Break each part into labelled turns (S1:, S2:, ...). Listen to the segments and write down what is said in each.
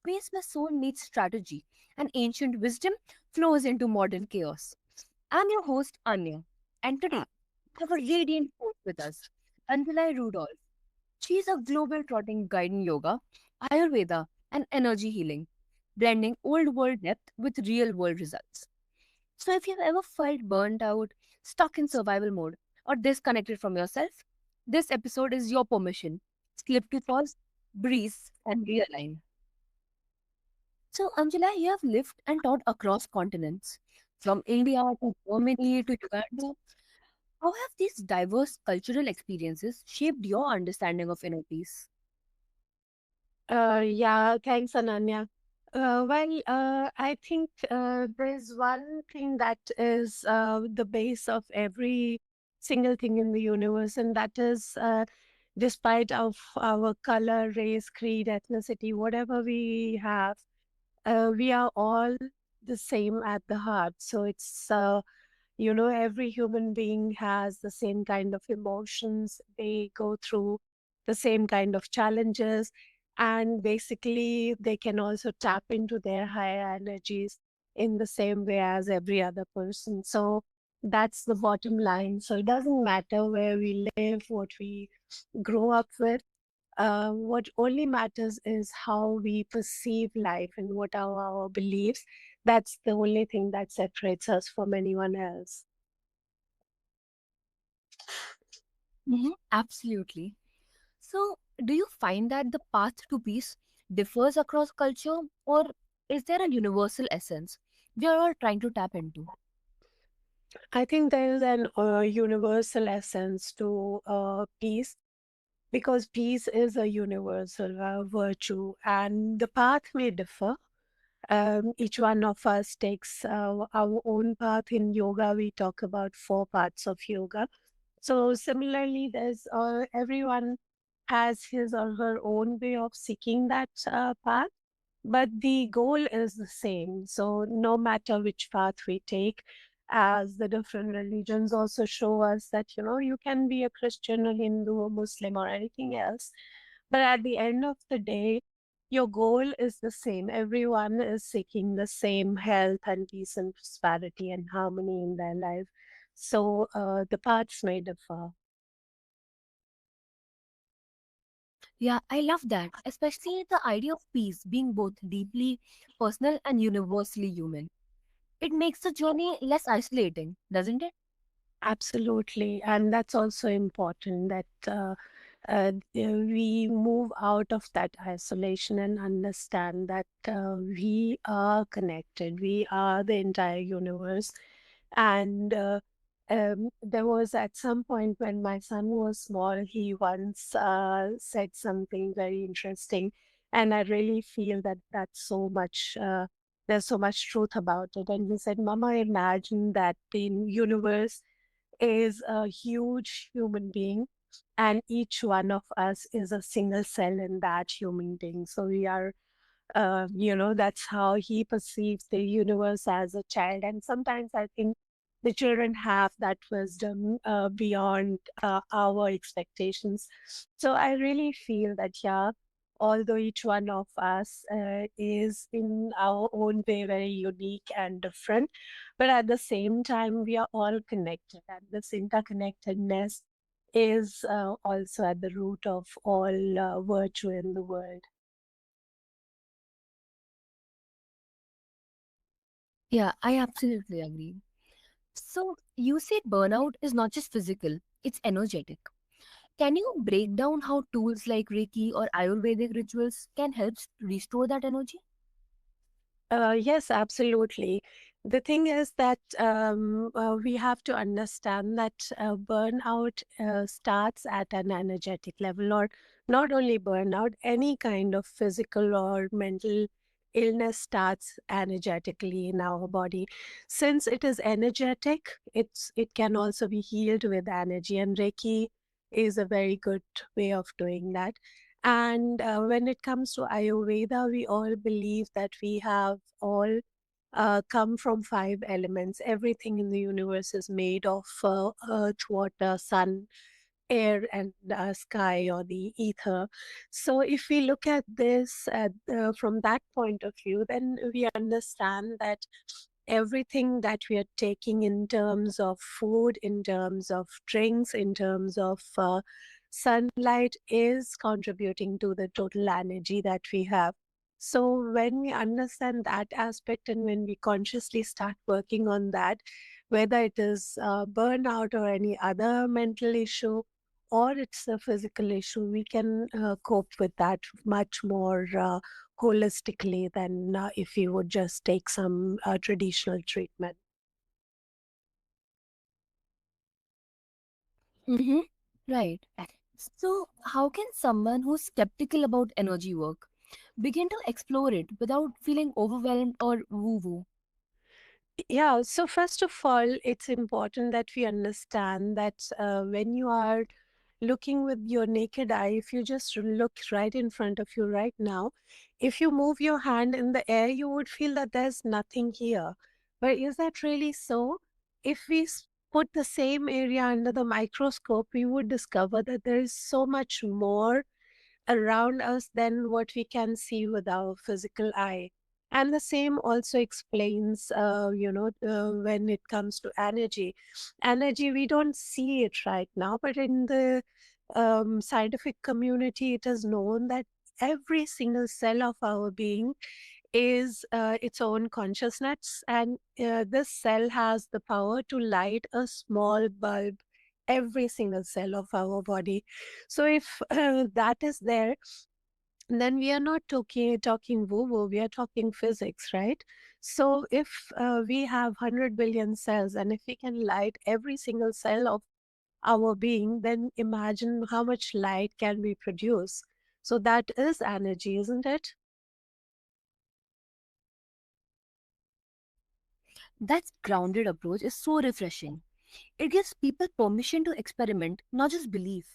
S1: space where soul meets strategy and ancient wisdom flows into modern chaos. I'm your host, Anya, and today we have a radiant host with us, Anjuly Rudolph. She is a global trotting guide in yoga, Ayurveda, and energy healing, blending old world depth with real world results. So, if you've ever felt burnt out, stuck in survival mode, or disconnected from yourself, this episode is your permission. Slip to pause, breathe, and realign. So, Anjula, you have lived and taught across continents, from India to Germany to Uganda. How have these diverse cultural experiences shaped your understanding of inner peace?
S2: Yeah, thanks, Ananya. I think there's one thing that is the base of every single thing in the universe, and that is, despite of our color, race, creed, ethnicity, whatever we have, we are all the same at the heart. So every human being has the same kind of emotions. They go through the same kind of challenges. And basically, they can also tap into their higher energies in the same way as every other person. So that's the bottom line. So it doesn't matter where we live, what we grow up with. What only matters is how we perceive life and what are our beliefs. That's the only thing that separates us from anyone else.
S1: Absolutely. So, do you find that the path to peace differs across culture, or is there a universal essence we are all trying to tap into?
S2: I think there is an universal essence to peace, because peace is a universal virtue, and the path may differ. Each one of us takes our own path. In yoga, we talk about four parts of yoga. So similarly, there's everyone has his or her own way of seeking that path, but the goal is the same. So no matter which path we take, as the different religions also show us that you can be a Christian, a Hindu, a Muslim, or anything else, but at the end of the day, your goal is the same. Everyone is seeking the same health and peace and prosperity and harmony in their life. So the paths may differ.
S1: Yeah, I love that, especially the idea of peace being both deeply personal and universally human. It makes the journey less isolating, doesn't it?
S2: Absolutely. And that's also important that we move out of that isolation and understand that we are connected. We are the entire universe. And there was at some point when my son was small, he once said something very interesting. And I really feel that there's so much truth about it. And he said, Mama, imagine that the universe is a huge human being, and each one of us is a single cell in that human being. So we are, that's how he perceives the universe as a child. And sometimes I think the children have that wisdom beyond our expectations. So I really feel that, yeah, although each one of us is in our own way very unique and different, but at the same time, we are all connected. And this interconnectedness is also at the root of all virtue in the world.
S1: Yeah, I absolutely agree. So, you said burnout is not just physical, it's energetic. Can you break down how tools like Reiki or Ayurvedic rituals can help restore that energy?
S2: Yes, absolutely. The thing is that we have to understand that burnout starts at an energetic level, or not only burnout, any kind of physical or mental illness starts energetically in our body. Since it is energetic, it can also be healed with energy, and Reiki is a very good way of doing that. And when it comes to Ayurveda, we all believe that we have all come from five elements. Everything in the universe is made of earth, water, sun, air and sky or the ether. So, if we look at this from that point of view, then we understand that everything that we are taking in terms of food, in terms of drinks, in terms of sunlight is contributing to the total energy that we have. So, when we understand that aspect and when we consciously start working on that, whether it is burnout or any other mental issue, or it's a physical issue, we can cope with that much more holistically than if we would just take some traditional treatment.
S1: Mm-hmm. Right. So, how can someone who's skeptical about energy work begin to explore it without feeling overwhelmed or woo woo?
S2: Yeah, so first of all, it's important that we understand that when you are looking with your naked eye, if you just look right in front of you right now, if you move your hand in the air, you would feel that there's nothing here. But is that really so? If we put the same area under the microscope, we would discover that there is so much more around us than what we can see with our physical eye. And the same also explains, when it comes to energy. Energy, we don't see it right now, but in the scientific community, it is known that every single cell of our being is its own consciousness, and this cell has the power to light a small bulb, every single cell of our body. So if that is there, then we are not talking woo woo, we are talking physics, right? So if we have 100 billion cells, and if we can light every single cell of our being, then imagine how much light can we produce. So that is energy, isn't it?
S1: That grounded approach is so refreshing. It gives people permission to experiment, not just belief.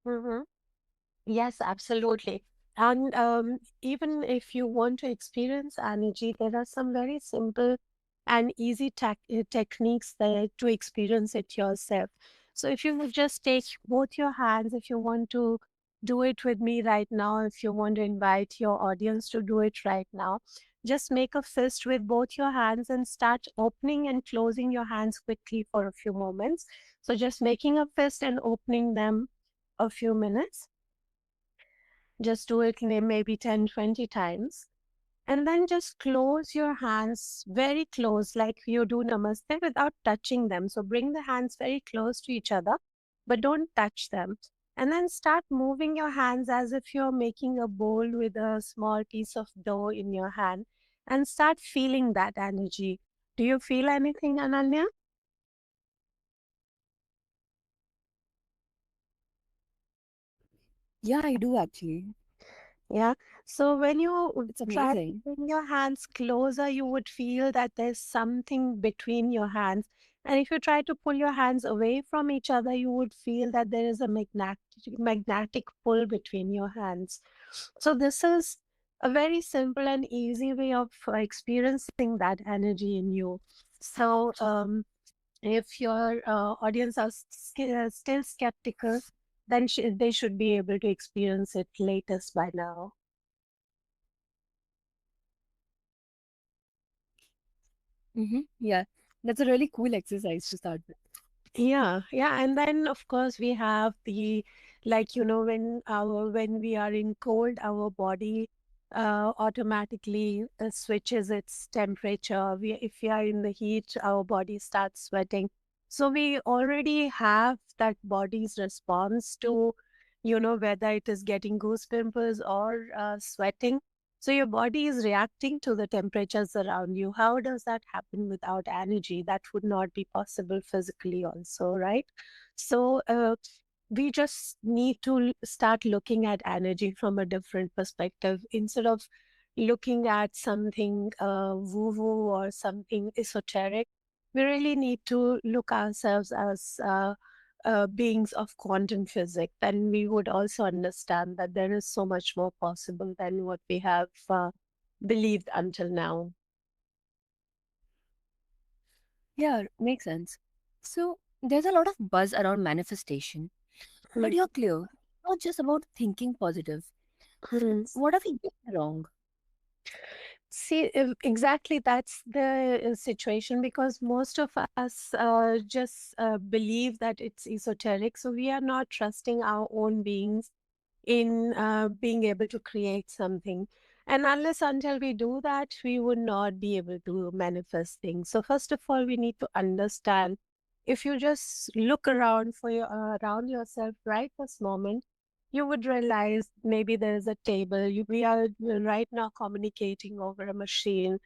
S2: Mm-hmm. Yes, absolutely. And even if you want to experience energy, there are some very simple and easy techniques there to experience it yourself. So if you would just take both your hands, if you want to do it with me right now, if you want to invite your audience to do it right now, just make a fist with both your hands and start opening and closing your hands quickly for a few moments. So just making a fist and opening them a few minutes. Just do it maybe 10, 20 times. And then just close your hands very close, like you do namaste, without touching them. So bring the hands very close to each other, but don't touch them. And then start moving your hands as if you're making a bowl with a small piece of dough in your hand, and start feeling that energy. Do you feel anything, Ananya?
S1: Yeah, I do actually.
S2: Yeah. So when you
S1: It's
S2: try to
S1: amazing.
S2: bring your hands closer, you would feel that there's something between your hands. And if you try to pull your hands away from each other, you would feel that there is a magnetic pull between your hands. So this is a very simple and easy way of experiencing that energy in you. So if your audience are still skeptical, then they should be able to experience it latest by now.
S1: Mm-hmm. Yeah, that's a really cool exercise to start with.
S2: Yeah, yeah, and then of course we have the, like, when we are in cold, our body automatically switches its temperature. If we are in the heat, our body starts sweating. So we already have that body's response to, whether it is getting goose pimples or sweating. So your body is reacting to the temperatures around you. How does that happen without energy? That would not be possible physically, also, right? So we just need to start looking at energy from a different perspective instead of looking at something woo-woo or something esoteric. We really need to look ourselves as beings of quantum physics, then we would also understand that there is so much more possible than what we have believed until now.
S1: Yeah, makes sense. So, There's a lot of buzz around manifestation, but you're clear, not just about thinking positive.
S2: Mhm.
S1: What have we done wrong?
S2: See, exactly that's the situation, because most of us just believe that it's esoteric. So we are not trusting our own beings in being able to create something. And unless until we do that, we would not be able to manifest things. So first of all, we need to understand, if you just look around for your around yourself right this moment, you would realize maybe there is a table. We are right now communicating over a machine.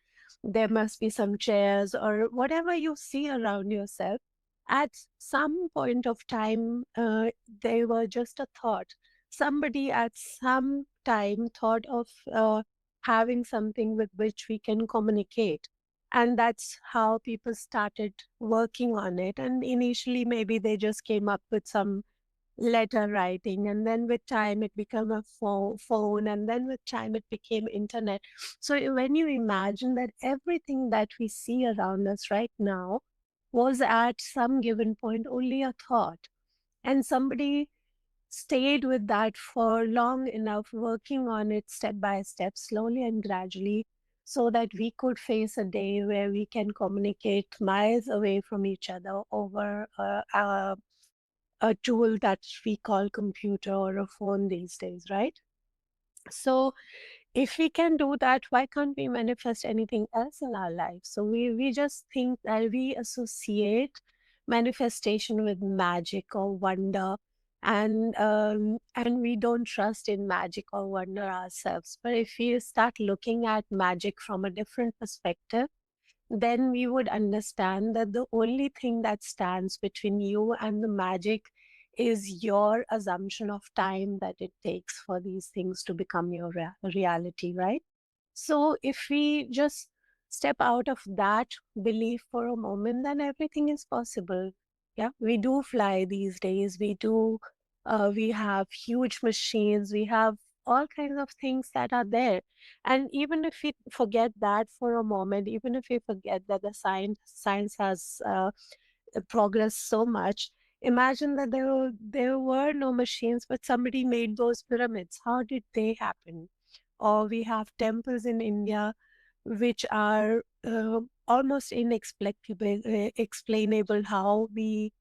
S2: There must be some chairs or whatever you see around yourself. At some point of time, they were just a thought. Somebody at some time thought of having something with which we can communicate. And that's how people started working on it. And initially, maybe they just came up with some letter writing, and then with time it became a phone, and then with time it became internet. So when you imagine that everything that we see around us right now was at some given point only a thought, and somebody stayed with that for long enough, working on it step by step, slowly and gradually, so that we could face a day where we can communicate miles away from each other over a tool that we call computer or a phone these days, right? So if we can do that, why can't we manifest anything else in our life? So we just think that we associate manifestation with magic or wonder, and we don't trust in magic or wonder ourselves. But if we start looking at magic from a different perspective, then we would understand that the only thing that stands between you and the magic is your assumption of time that it takes for these things to become your reality, right? So if we just step out of that belief for a moment, then everything is possible. Yeah, we do fly these days. We have huge machines. We have all kinds of things that are there. And even if we forget that for a moment, even if we forget that the science has progressed so much, imagine that there were no machines, but somebody made those pyramids. How did they happen? Or we have temples in India which are almost inexplicable, explainable how we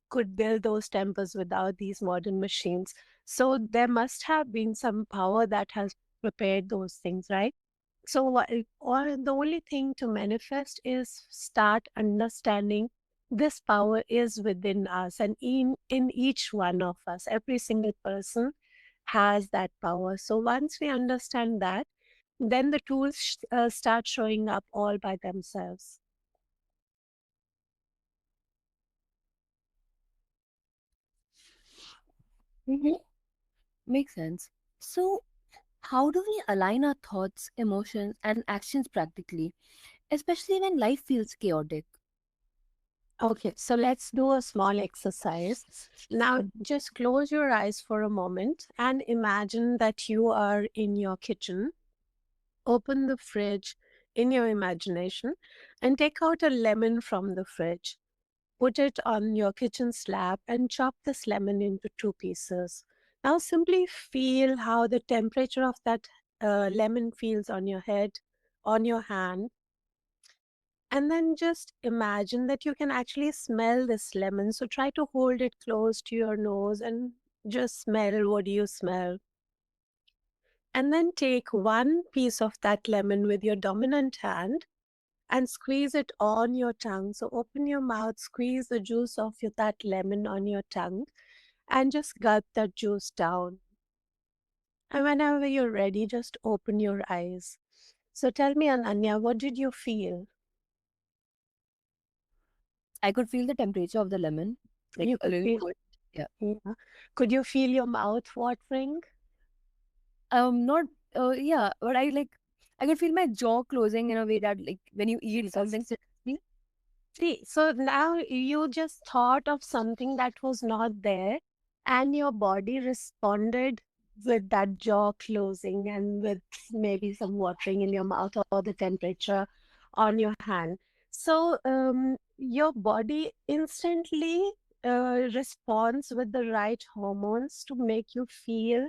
S2: could build those temples without these modern machines. So there must have been some power that has prepared those things, right? So or the only thing to manifest is start understanding this power is within us, and in each one of us, every single person has that power. So once we understand that, then the tools start showing up all by themselves.
S1: Mhm. Makes sense. So, how do we align our thoughts, emotions, and actions practically, especially when life feels chaotic?
S2: Okay, so let's do a small exercise. Now, just close your eyes for a moment and imagine that you are in your kitchen. Open the fridge in your imagination and take out a lemon from the fridge. Put it on your kitchen slab and chop this lemon into two pieces. Now, simply feel how the temperature of that lemon feels on your head, on your hand, and then just imagine that you can actually smell this lemon. So try to hold it close to your nose and just smell. What do you smell? And then take one piece of that lemon with your dominant hand and squeeze it on your tongue. So open your mouth, squeeze the juice of that lemon on your tongue, and just gulp that juice down. And whenever you're ready, just open your eyes. So tell me, Ananya, what did you feel?
S1: I could feel the temperature of the lemon, like
S2: You
S1: a
S2: could
S1: little
S2: feel,
S1: cold. Yeah.
S2: yeah. Could you feel your mouth watering?
S1: Not. Yeah, but I could feel my jaw closing in a way that, like, when you eat something seriously.
S2: See, so now you just thought of something that was not there, and your body responded with that jaw closing and with maybe some watering in your mouth or the temperature on your hand. So your body instantly responds with the right hormones to make you feel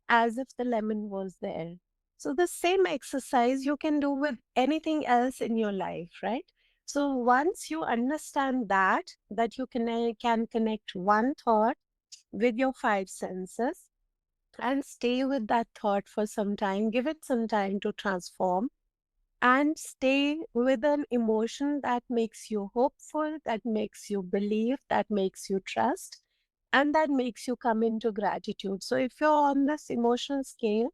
S2: as if the lemon was there. So, the same exercise you can do with anything else in your life, right? So, once you understand that you can connect one thought with your five senses and stay with that thought for some time, give it some time to transform, and stay with an emotion that makes you hopeful, that makes you believe, that makes you trust, and that makes you come into gratitude. So, if you're on this emotional scale,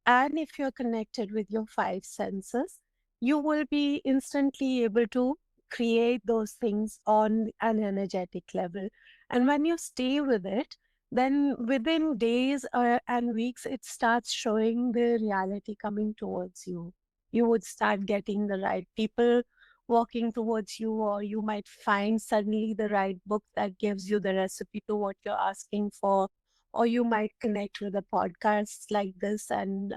S2: and if you're connected with your five senses, you will be instantly able to create those things on an energetic level. And when you stay with it, then within days and weeks, it starts showing the reality coming towards you. You would start getting the right people walking towards you, or you might find suddenly the right book that gives you the recipe to what you're asking for, or you might connect with a podcast like this and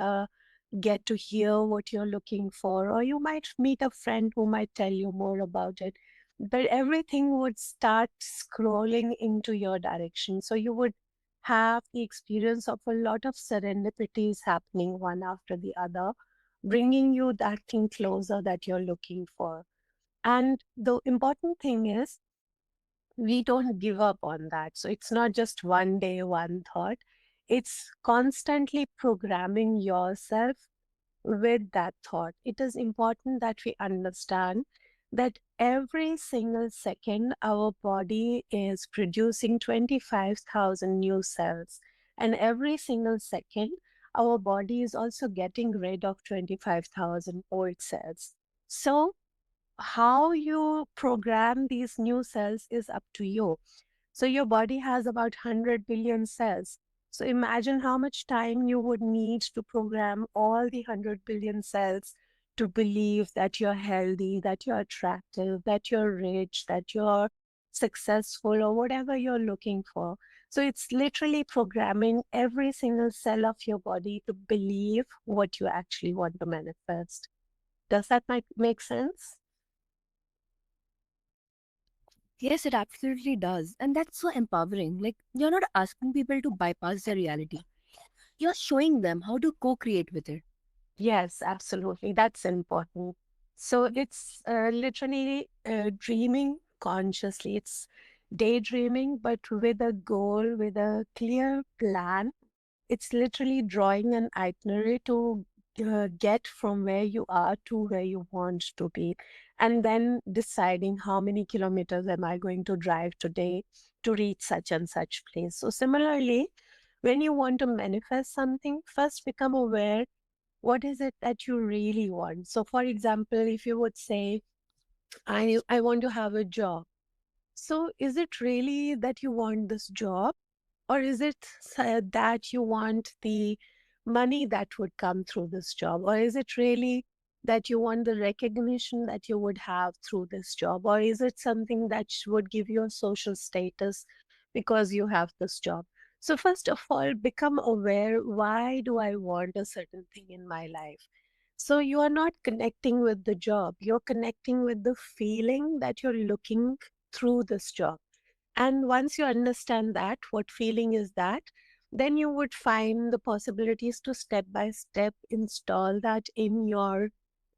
S2: get to hear what you're looking for, or you might meet a friend who might tell you more about it. But everything would start scrolling into your direction. So you would have the experience of a lot of serendipities happening one after the other, bringing you that thing closer that you're looking for. And the important thing is, we don't give up on that. So it's not just one day, one thought. It's constantly programming yourself with that thought. It is important that we understand that every single second, our body is producing 25,000 new cells. And every single second, our body is also getting rid of 25,000 old cells. So, how you program these new cells is up to you. So your body has about 100 billion cells. So imagine how much time you would need to program all the 100 billion cells to believe that you're healthy, that you're attractive, that you're rich, that you're successful, or whatever you're looking for. So it's literally programming every single cell of your body to believe what you actually want to manifest. Does that make sense?
S1: Yes, it absolutely does. And that's so empowering. Like, you're not asking people to bypass their reality, you're showing them how to co create with it.
S2: Yes, absolutely. That's important. So it's literally dreaming consciously. It's daydreaming, but with a goal, with a clear plan. It's literally drawing an itinerary to get from where you are to where you want to be. And then deciding how many kilometers am I going to drive today to reach such and such place. So, similarly, when you want to manifest something, first become aware what is it that you really want. So, for example, if you would say, I want to have a job. So, is it really that you want this job? Or is it that you want the money that would come through this job? Or is it really that you want the recognition that you would have through this job? Or is it something that would give you a social status because you have this job? So, first of all, become aware, why do I want a certain thing in my life? So, you are not connecting with the job, you're connecting with the feeling that you're looking through this job. And once you understand that, what feeling is that, then you would find the possibilities to step by step install that in your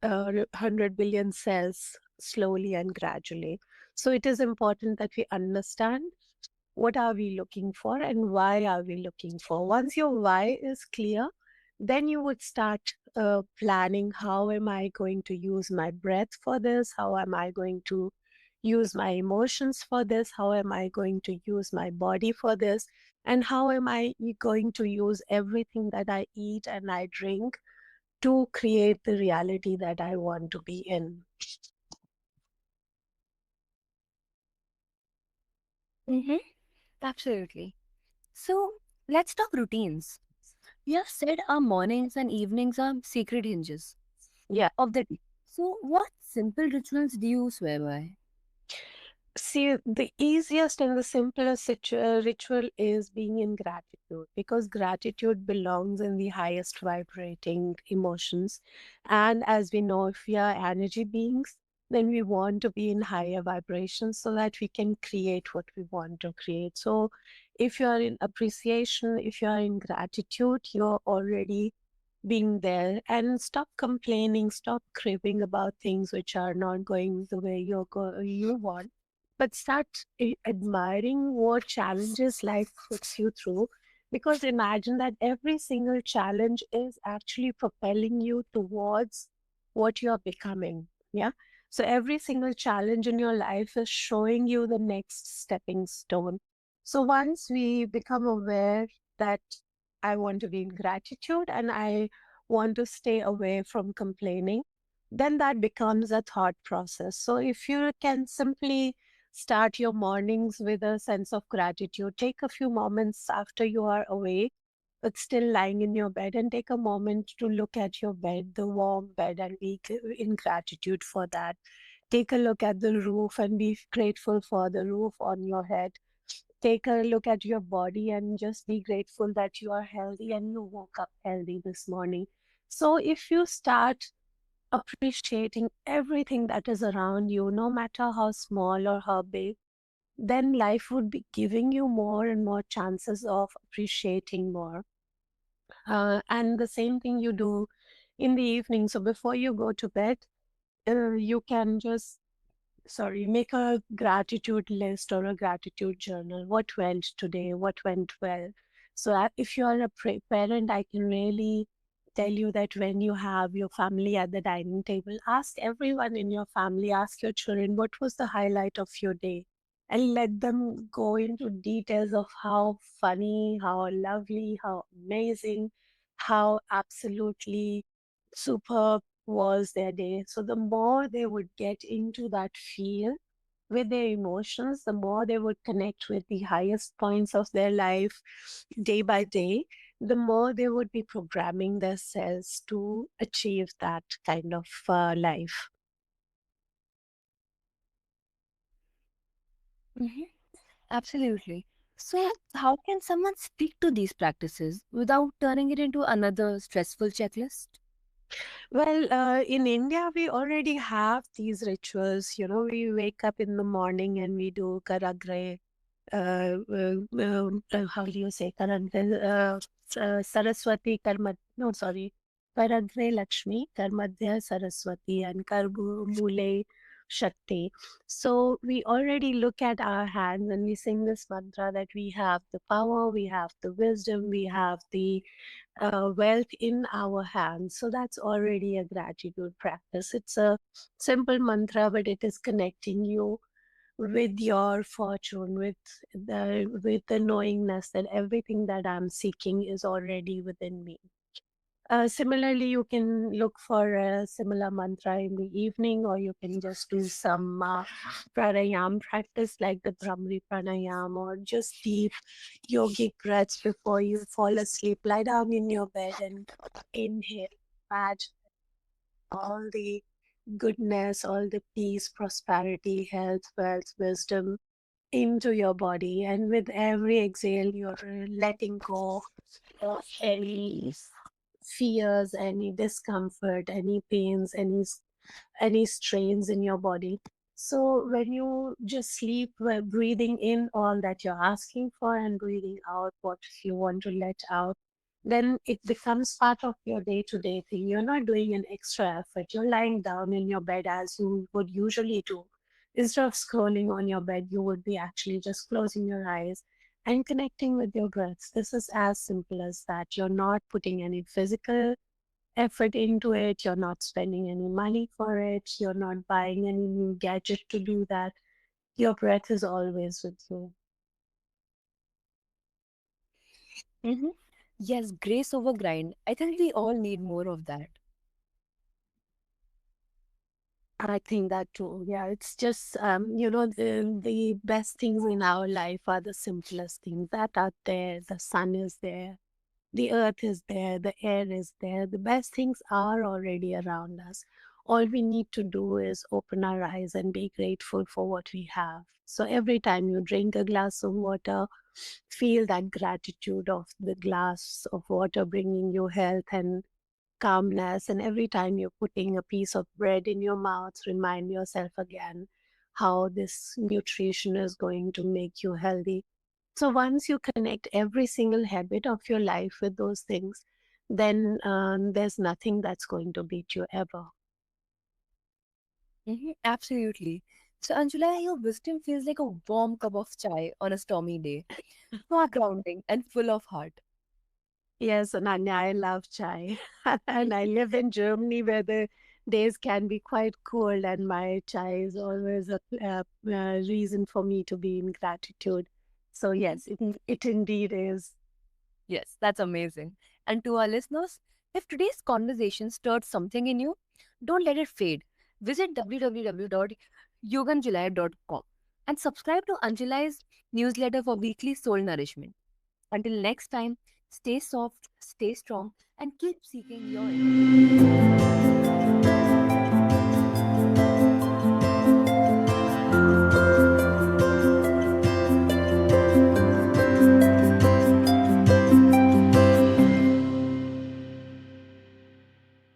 S2: 100 billion cells slowly and gradually. So it is important that we understand what are we looking for and why are we looking for. Once your why is clear, then you would start planning, how am I going to use my breath for this? How am I going to use my emotions for this? How am I going to use my body for this? And how am I going to use everything that I eat and I drink to create the reality that I want to be in?
S1: Mm-hmm. Absolutely. So, let's talk routines. You have said our mornings and evenings are sacred hinges
S2: Yeah.
S1: of the day. So, what simple rituals do you swear by?
S2: See, the easiest and the simplest ritual is being in gratitude, because gratitude belongs in the highest vibrating emotions. And as we know, if we are energy beings, then we want to be in higher vibrations so that we can create what we want to create. So if you are in appreciation, if you are in gratitude, you're already being there. And stop complaining, stop cribbing about things which are not going the way you want, but start admiring what challenges life puts you through. Because imagine that every single challenge is actually propelling you towards what you're becoming. Yeah. So every single challenge in your life is showing you the next stepping stone. So once we become aware that I want to be in gratitude and I want to stay away from complaining, then that becomes a thought process. So if you can simply start your mornings with a sense of gratitude, take a few moments after you are awake, but still lying in your bed, and take a moment to look at your bed, the warm bed, and be in gratitude for that. Take a look at the roof and be grateful for the roof on your head. Take a look at your body and just be grateful that you are healthy and you woke up healthy this morning. So if you start appreciating everything that is around you, no matter how small or how big, then life would be giving you more and more chances of appreciating more. And the same thing you do in the evening. So before you go to bed, you can just make a gratitude list or a gratitude journal. What went today? What went well? So, if you are a parent, I can really tell you that when you have your family at the dining table, ask everyone in your family, ask your children, what was the highlight of your day? And let them go into details of how funny, how lovely, how amazing, how absolutely superb was their day. So the more they would get into that field with their emotions, the more they would connect with the highest points of their life day by day, the more they would be programming themselves to achieve that kind of life.
S1: Mhm. Absolutely. So, how can someone stick to these practices without turning it into another stressful checklist?
S2: Well, in India, we already have these rituals. You know, we wake up in the morning and we do karagre, how do you say Karagre? Saraswati Karma, no, sorry, Karagre Lakshmi, Karmadhya Saraswati, and Karbu Mule Shakti. So we already look at our hands and we sing this mantra that we have the power, we have the wisdom, we have the wealth in our hands. So that's already a gratitude practice. It's a simple mantra, but it is connecting you with your fortune, with the knowingness that everything that I'm seeking is already within me. Similarly, you can look for a similar mantra in the evening, or you can just do some pranayam practice like the Brahmi pranayam, or just deep yogic breaths before you fall asleep. Lie down in your bed and inhale, imagine all the goodness, all the peace, prosperity, health, wealth, wisdom into your body. And with every exhale, you're letting go of any fears, any discomfort, any pains, any strains in your body. So when you just sleep, breathing in all that you're asking for and breathing out what you want to let out, then it becomes part of your day-to-day thing. You're not doing an extra effort. You're lying down in your bed as you would usually do. Instead of scrolling on your bed, you would be actually just closing your eyes and connecting with your breaths. This is as simple as that. You're not putting any physical effort into it. You're not spending any money for it. You're not buying any new gadget to do that. Your breath is always with you.
S1: Hmm. Yes, grace over grind. I think we all need more of that.
S2: I think that too. Yeah, it's just the best things in our life are the simplest things that are there. The sun is there, the earth is there, the air is there. The best things are already around us. All we need to do is open our eyes and be grateful for what we have. So every time you drink a glass of water, feel that gratitude of the glass of water bringing you health and calmness. And every time you're putting a piece of bread in your mouth, remind yourself again how this nutrition is going to make you healthy. So once you connect every single habit of your life with those things, then there's nothing that's going to beat you ever.
S1: Absolutely. So, Anjula, your wisdom feels like a warm cup of chai on a stormy day, so grounding and full of heart.
S2: Yes, Ananya, I love chai. And I live in Germany where the days can be quite cold, and my chai is always a reason for me to be in gratitude. So, yes, it indeed is.
S1: Yes, that's amazing. And to our listeners, if today's conversation stirred something in you, don't let it fade. Visit www.yoganjulai.com and subscribe to Anjali's newsletter for weekly soul nourishment. Until next time, stay soft, stay strong, and keep seeking your inner.